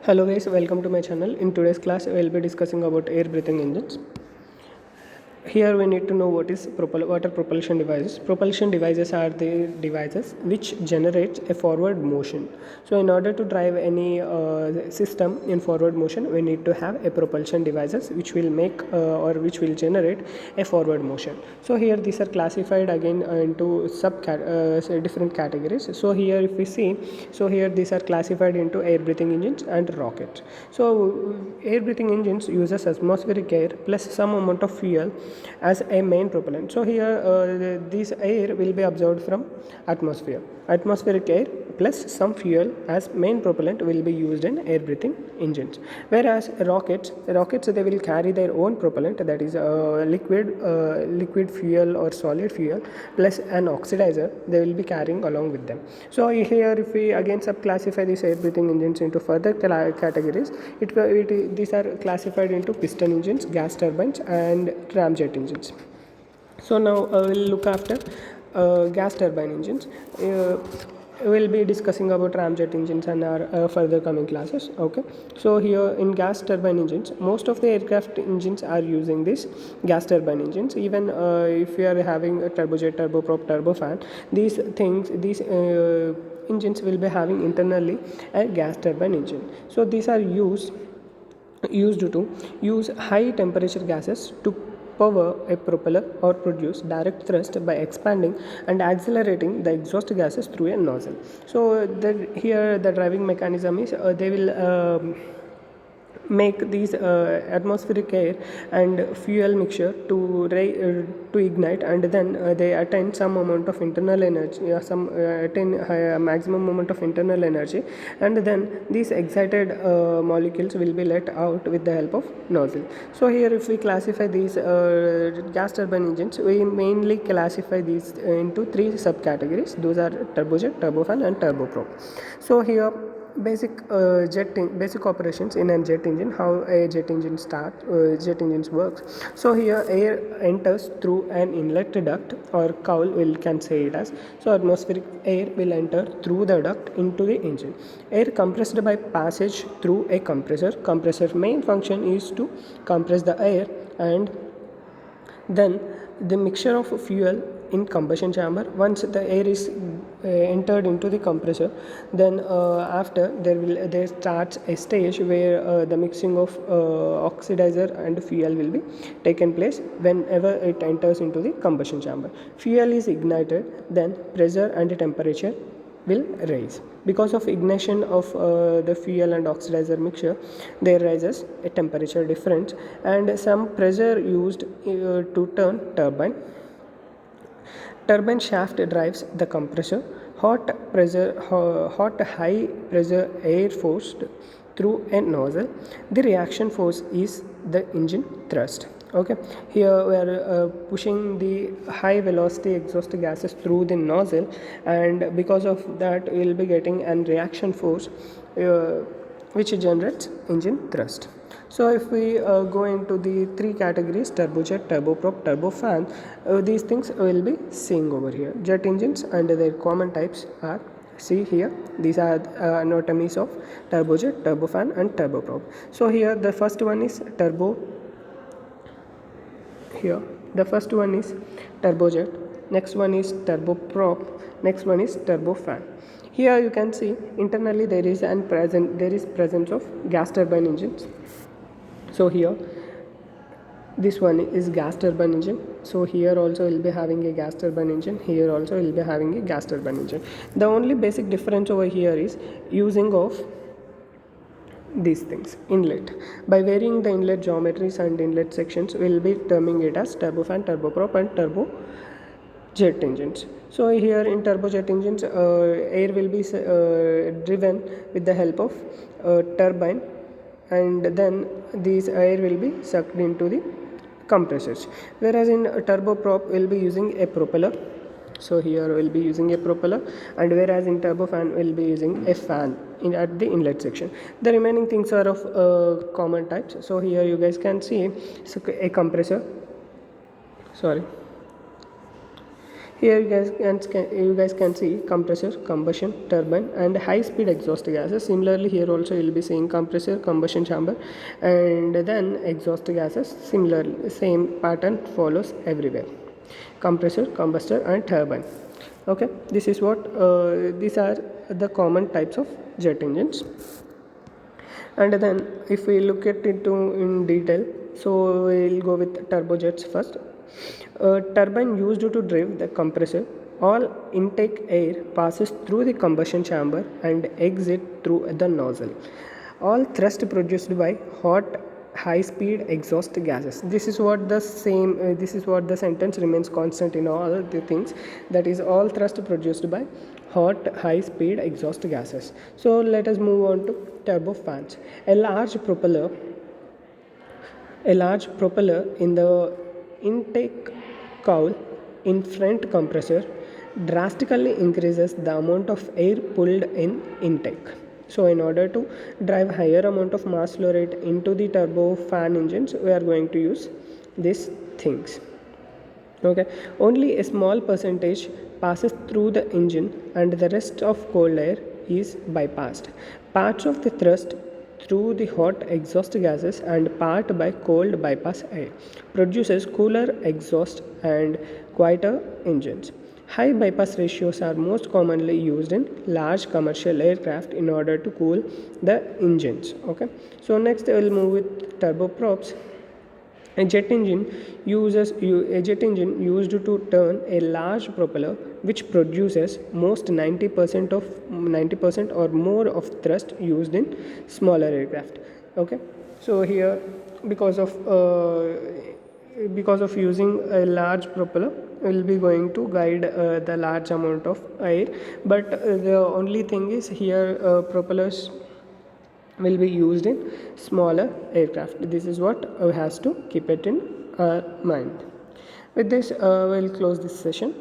Hello guys, welcome to my channel. In today's class, I will be discussing about air breathing engines. Here we need to know what are propulsion devices. Propulsion devices are the devices which generate a forward motion. So in order to drive any system in forward motion, we need to have a propulsion devices which will make or which will generate a forward motion. So here these are classified again into different categories. So here if we see, so here these are classified into air breathing engines and rockets. So air breathing engines uses atmospheric air plus some amount of fuel as a main propellant. So here this air will be absorbed from atmosphere. Atmospheric air plus some fuel as main propellant will be used in air breathing engines. Whereas rockets they will carry their own propellant, that is liquid fuel or solid fuel plus an oxidizer they will be carrying along with them. So here if we again subclassify these air breathing engines into further categories, these are classified into piston engines, gas turbines and ramjet engines. So now we'll look after gas turbine engines. We'll be discussing about ramjet engines and our further coming classes. Okay, so here in gas turbine engines, most of the aircraft engines are using this gas turbine engines. Even if we are having a turbojet, turboprop, turbofan, these engines will be having internally a gas turbine engine. So these are used to use high temperature gases to power a propeller or produce direct thrust by expanding and accelerating the exhaust gases through a nozzle. So here the driving mechanism is they will make these atmospheric air and fuel mixture to ignite, and then they attain some amount of internal energy, attain maximum amount of internal energy, and then these excited molecules will be let out with the help of nozzle. So here if we classify these gas turbine engines, we mainly classify these into three subcategories. Those are turbojet, turbofan and turboprop. So here basic operations in a jet engine, how a jet engines works. So here air enters through an inlet duct or cowl, we can say it as. So atmospheric air will enter through the duct into the engine. Air compressed by passage through a compressor main function is to compress the air, and then the mixture of fuel in combustion chamber. Once the air is entered into the compressor, then after there starts a stage where the mixing of oxidizer and fuel will be taken place. Whenever it enters into the combustion chamber, fuel is ignited, then pressure and temperature will rise. Because of ignition of the fuel and oxidizer mixture, there rises a temperature difference and some pressure used to turn turbine. Turbine shaft drives the compressor. Hot high pressure air forced through a nozzle. The reaction force is the engine thrust. Okay, here we are pushing the high velocity exhaust gases through the nozzle, and because of that we will be getting an reaction force which generates engine thrust. So if we go into the three categories, turbojet, turboprop, turbofan, these things we will be seeing over here. Jet engines and their common types are, see here, these are anatomies of turbojet, turbofan and turboprop. So here the first one is turbojet, next one is turboprop, next one is turbofan. Here you can see internally there is presence of gas turbine engines. So here this one is gas turbine engine. So here also will be having a gas turbine engine, here also will be having a gas turbine engine. The only basic difference over here is using of these things. Inlet, by varying the inlet geometries and inlet sections, we will be terming it as turbofan, turboprop and turbojet engines. So here in turbojet engines, air will be driven with the help of turbine, and then this air will be sucked into the compressors. Whereas in turboprop we will be using a propeller. So here we will be using a propeller, and whereas in turbofan we will be using a fan at the inlet section. The remaining things are of common types. So here you guys can see a compressor. Here you guys can see compressor, combustion, turbine, and high speed exhaust gases. Similarly, here also you will be seeing compressor, combustion chamber, and then exhaust gases. Similarly, same pattern follows everywhere: compressor, combustor, and turbine. Okay, this is what these are the common types of jet engines. And then if we look at it in detail, so we'll go with turbojets first. Turbine used to drive the compressor. All intake air passes through the combustion chamber and exit through the nozzle. All thrust produced by hot high speed exhaust gases. This is what the same this is what the sentence remains constant in all the things, that is all thrust produced by hot high speed exhaust gases. So let us move on to turbofans. A large propeller in the intake cowl in front compressor drastically increases the amount of air pulled in intake. So in order to drive higher amount of mass flow rate into the turbofan engines, we are going to use these things. Okay, only a small percentage passes through the engine and the rest of cold air is bypassed. Parts of the thrust through the hot exhaust gases and part by cold bypass air produces cooler exhaust and quieter engines. High bypass ratios are most commonly used in large commercial aircraft in order to cool the engines. Okay, so next I will move with turboprops. A jet engine used to turn a large propeller which produces most 90% or more of thrust used in smaller aircraft. Okay, so here because of using a large propeller, will be going to guide the large amount of air, but the only thing is here propellers will be used in smaller aircraft. This is what has to keep it in our mind. With this we'll close this session.